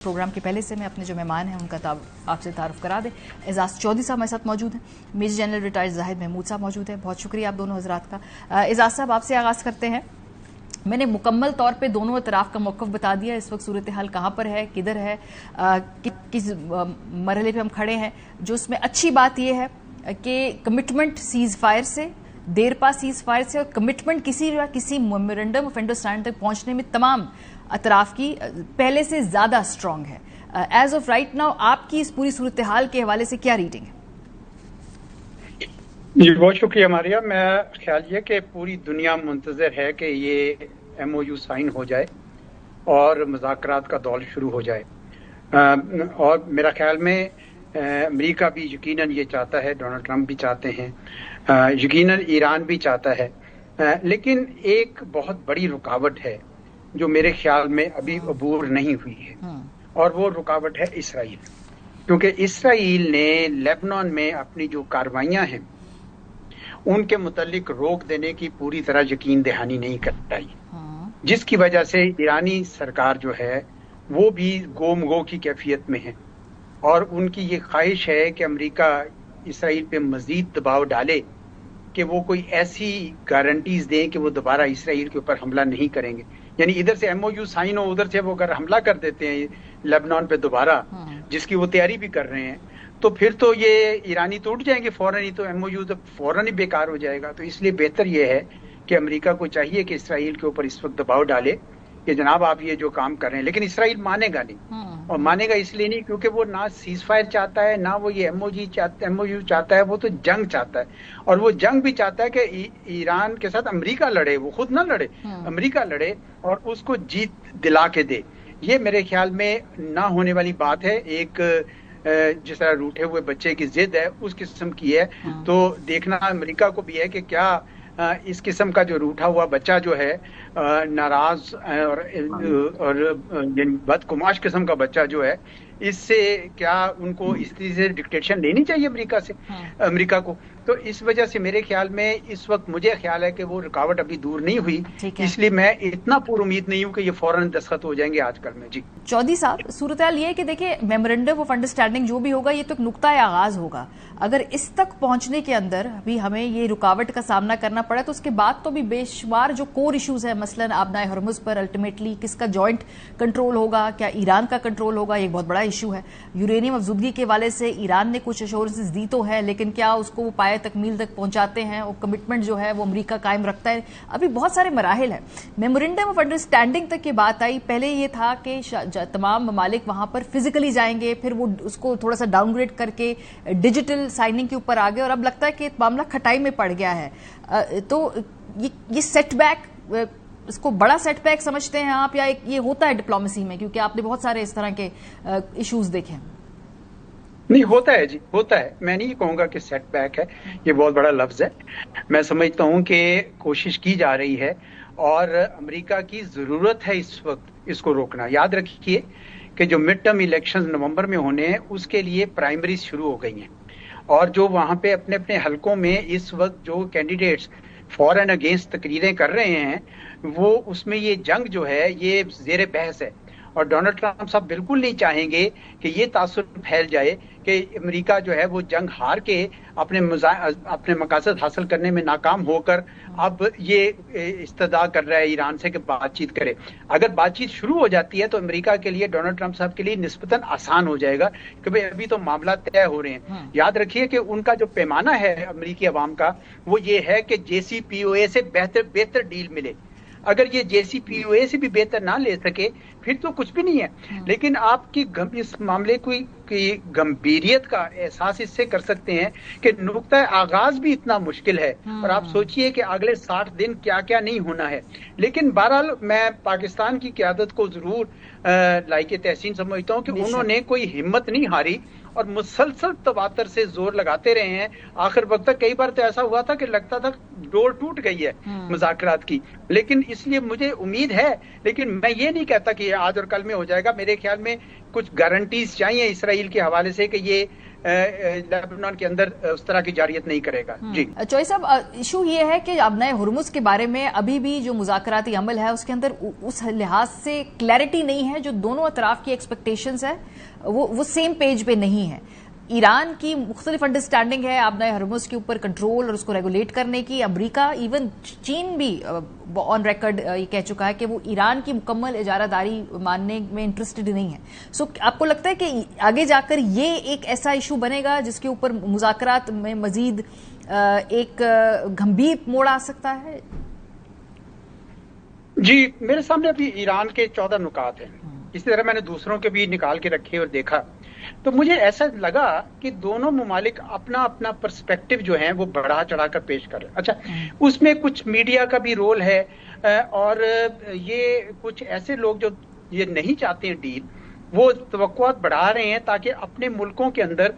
Programme के पहले से मैं अपने जो मेहमान हैं उनका आपसे तारुफ करा दें। एजाज चौधरी साहब हमारे साथ मौजूद हैं, major general retired Zahid Mahmood sahab मौजूद हैं। बहुत शुक्रिया आप दोनों हजरात का। एजाज साहब आपसे आगाज़ करते हैं। मैंने मुकम्मल तौर पे दोनों इतराफ़ का मौक़िफ़ बता दिया, इस वक्त सूरत हाल कहाँ पर है, किधर है, किस मरहले पे हम खड़े हैं। जो इसमें अच्छी बात यह है कि कमिटमेंट सीज़ फायर से, देर पा सीज़ फायर से, और कमिटमेंट किसी मेमोरेंडम ऑफ अंडरस्टैंडिंग तक पहुंचने में तमाम अतराफ की पहले से ज़्यादा स्ट्रॉन्ग है। एज ऑफ राइट नाउ आपकी इस पूरी सूरत हाल के हवाले से क्या रीडिंग है? जी बहुत शुक्रिया मारिया। मैं ख्याल ये कि पूरी दुनिया मुंतज़र है कि ये MOU साइन हो जाए और मुज़ाकरात का दौर शुरू हो जाए। और मेरा ख्याल में अमेरिका भी यकीनन ये चाहता है, डोनाल्ड ट्रंप भी चाहते हैं, यकीनन ईरान भी चाहता है। लेकिन एक बहुत बड़ी रुकावट है जो मेरे ख्याल में अभी अबूर नहीं हुई है, और वो रुकावट है इसराइल। क्योंकि इसराइल ने लेबनान में अपनी जो कार्रवाइयाँ हैं उनके मुतालिक रोक देने की पूरी तरह यकीन दहानी नहीं कर पाई, जिसकी वजह से ईरानी सरकार जो है वो भी गोमगो की कैफियत में है, और उनकी ये ख्वाहिश है कि अमेरिका इसराइल पे मजीद दबाव डाले कि वो कोई ऐसी गारंटीज दें कि वो दोबारा इसराइल के ऊपर हमला नहीं करेंगे। यानी इधर से MOU साइन हो, उधर से वो अगर हमला कर देते हैं लेबनान पे दोबारा, जिसकी वो तैयारी भी कर रहे हैं, तो फिर तो ये ईरानी तो उठ जाएंगे फौरन ही, तो MOU तो फौरन ही बेकार हो जाएगा। तो इसलिए बेहतर ये है कि अमेरिका को चाहिए कि इसराइल के ऊपर इस वक्त दबाव डाले कि जनाब आप ये जो काम कर रहे हैं। लेकिन इसराइल मानेगा नहीं, और मानेगा इसलिए नहीं क्योंकि वो ना सीज फायर चाहता है, ना वो ये MOU चाहता है, वो तो जंग चाहता है। और वो जंग भी चाहता है कि ईरान के साथ अमेरिका लड़े, वो खुद ना लड़े, अमेरिका लड़े और उसको जीत दिला के दे। ये मेरे ख्याल में ना होने वाली बात है। एक जिस तरह रूठे हुए बच्चे की जिद है उस किस्म की है। तो देखना अमेरिका को भी है कि क्या इस किस्म का जो रूठा हुआ बच्चा जो है, नाराज और बदकुमाश किस्म का बच्चा जो है, इससे क्या उनको इस तरह से डिक्टेशन लेनी चाहिए अमेरिका को। तो इस वजह से मेरे ख्याल में इस वक्त मुझे ख्याल है कि वो रुकावट अभी दूर नहीं हुई, इसलिए मैं इतना पूरी उम्मीद नहीं हूं कि ये फौरन दस्तखत हो जाएंगे आजकल में। जी चौधरी साहब, सूरत हाल ये है कि देखिए मेमोरेंडम ऑफ अंडरस्टैंडिंग जो भी होगा ये तो एक नुक्ता आगाज होगा। अगर इस तक पहुंचने के अंदर अभी हमें ये रुकावट का सामना करना पड़ा तो उसके बाद तो भी बेशुमार जो कोर इश्यूज है, मसलन आबनाए हरमुज पर अल्टीमेटली किसका जॉइंट कंट्रोल होगा, क्या ईरान का कंट्रोल होगा, ये एक बहुत बड़ा इशू है। यूरेनियम अफजुदगी के वाले से ईरान ने कुछ एश्योरेंसेस दी तो है, लेकिन क्या उसको वो पाए तकमील तक पहुंचाते हैं, वो कमिटमेंट जो है वो अमेरिका कायम रखता है। अभी बहुत सारे मराहिल हैं। मेमोरेंडम ऑफ अंडरस्टैंडिंग तक की बात आई, पहले ये था कि तमाम ममालिक वहां पर फिजिकली जाएंगे, फिर वो उसको थोड़ा सा डाउनग्रेड करके डिजिटल साइनिंग के ऊपर आ गए, और अब लगता है कि मामला खटाई में पड़ गया है। तो ये सेटबैक, इसको बड़ा सेटबैक समझते हैं आप, या ये होता है डिप्लोमेसी में? क्योंकि आपने बहुत सारे इस तरह के इश्यूज देखे हैं। नहीं, होता है जी, होता है। मैं नहीं कहूंगा कि सेटबैक है, ये बहुत बड़ा लफ्ज है। मैं समझता हूं कि कोशिश की जा रही है और अमेरिका की जरूरत है इस वक्त इसको रोकना। याद रखिए कि जो मिड टर्म इलेक्शंस नवंबर में होने हैं उसके लिए प्राइमरीज शुरू हो गई हैं, और जो वहां पे अपने अपने हलकों में इस वक्त जो कैंडिडेट्स फॉर एंड अगेंस्ट तकरीरें कर रहे हैं, वो उसमें ये जंग जो है ये जेर बहस है। और डोनाल्ड ट्रंप साहब बिल्कुल नहीं चाहेंगे कि ये तासुर फैल जाए कि अमेरिका जो है वो जंग हार के अपने मकासद हासिल करने में नाकाम होकर अब ये इस्तदा कर रहा है ईरान से कि बातचीत करे। अगर बातचीत शुरू हो जाती है तो अमेरिका के लिए, डोनाल्ड ट्रंप साहब के लिए निस्बतन आसान हो जाएगा, क्योंकि अभी तो मामला तय हो रहे हैं। याद रखिए कि उनका जो पैमाना है अमेरिकी अवाम का, वो ये है कि JCPOA से बेहतर डील मिले। अगर ये JCPOA से भी बेहतर ना ले सके फिर तो कुछ भी नहीं है। लेकिन आपकी इस मामले की गंभीरियत का एहसास इससे कर सकते हैं कि नुक्ता आगाज भी इतना मुश्किल है, और आप सोचिए कि अगले 60 दिन क्या क्या नहीं होना है। लेकिन बहरहाल मैं पाकिस्तान की क़यादत को जरूर लाइक तहसीन समझता हूँ कि उन्होंने कोई हिम्मत नहीं हारी और मुसलसल तवातर से जोर लगाते रहे हैं आखिर वक्त तक। कई बार तो ऐसा हुआ था कि लगता था डोर टूट गई है मुज़ाकरात की। लेकिन इसलिए मुझे उम्मीद है, लेकिन मैं ये नहीं कहता कि आज और कल में हो जाएगा। मेरे ख्याल में कुछ गारंटीज चाहिए इसराइल के हवाले से कि ये लेबनान के अंदर उस तरह की जारियत नहीं करेगा। जी चौधरी साहब, इशू ये है कि अबनाए हुर्मुज के बारे में अभी भी जो मुज़ाकराती अमल है उसके अंदर उस लिहाज से क्लैरिटी नहीं है, जो दोनों अतराफ की एक्सपेक्टेशंस है वो सेम पेज पे नहीं है। ईरान की मुख्तलिफ अंडरस्टैंडिंग है अबनाए हुर्मुज के ऊपर कंट्रोल और उसको रेगुलेट करने की। अमेरिका, इवन चीन भी ऑन रिकॉर्ड ये कह चुका है कि वो ईरान की मुकम्मल इजारादारी मानने में इंटरेस्टेड नहीं है। सो आपको लगता है कि आगे जाकर ये एक ऐसा इशू बनेगा जिसके ऊपर मुज़ाकरात में मजीद एक गंभीर मोड़ आ सकता है? जी, मेरे सामने अभी ईरान के 14 नुकात हैं, इसी तरह मैंने दूसरों के भी निकाल के रखे और देखा, तो मुझे ऐसा लगा कि दोनों मुमालिक अपना अपना पर्सपेक्टिव जो है वो बढ़ा चढ़ा कर पेश कर रहे हैं। अच्छा, उसमें कुछ मीडिया का भी रोल है, और ये कुछ ऐसे लोग जो ये नहीं चाहते हैं डील, वो तवक्कुआत बढ़ा रहे हैं ताकि अपने मुल्कों के अंदर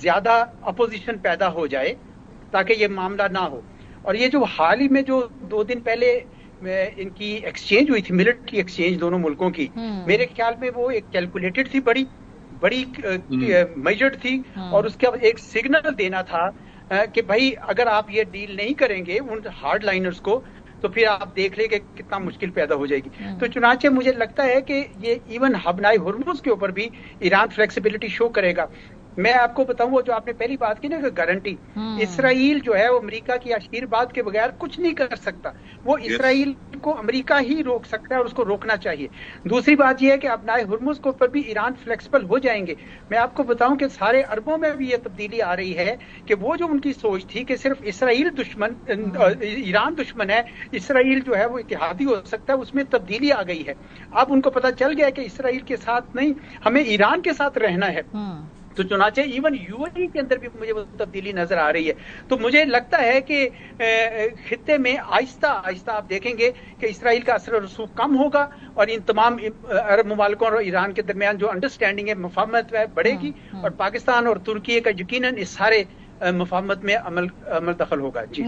ज्यादा अपोजिशन पैदा हो जाए, ताकि ये मामला ना हो। और ये जो हाल ही में जो 2 दिन पहले इनकी एक्सचेंज हुई थी, मिलिट्री एक्सचेंज दोनों मुल्कों की, मेरे ख्याल में वो एक कैलकुलेटेड थी, बड़ी मेजर्ड थी, और उसके बाद एक सिग्नल देना था कि भाई अगर आप ये डील नहीं करेंगे उन हार्ड लाइनर्स को, तो फिर आप देख ले कि कितना मुश्किल पैदा हो जाएगी। तो चुनाचे मुझे लगता है कि ये इवन अबनाए हुर्मुज के ऊपर भी ईरान फ्लेक्सिबिलिटी शो करेगा। मैं आपको बताऊं, वो जो आपने पहली बात की ना कि गारंटी, इसराइल जो है वो अमेरिका की आशीर्वाद के बगैर कुछ नहीं कर सकता। वो इसराइल को अमेरिका ही रोक सकता है और उसको रोकना चाहिए। दूसरी बात यह है कि अबनाए हुर्मुज के ऊपर भी ईरान फ्लेक्सिबल हो जाएंगे। मैं आपको बताऊं कि सारे अरबों में भी ये तब्दीली आ रही है कि वो जो उनकी सोच थी कि सिर्फ इसराइल दुश्मन, ईरान दुश्मन है, इसराइल जो है वो इत्तेहादी हो सकता है, उसमें तब्दीली आ गई है। अब उनको पता चल गया कि इसराइल के साथ नहीं, हमें ईरान के साथ रहना है। तो चुनाचे इवन यूएई के अंदर भी मुझे वो तब्दीली नजर आ रही है। तो मुझे लगता है कि खित्ते में आहिस्ता आहिस्ता आप देखेंगे कि इसराइल का असर रसूख कम होगा, और इन तमाम अरब मुमालिकों और ईरान के दरमियान जो अंडरस्टैंडिंग है, मुफाहमत है, बढ़ेगी, और पाकिस्तान और तुर्की का यकीनन इस सारे मुफाहमत में अमल दखल होगा। जी।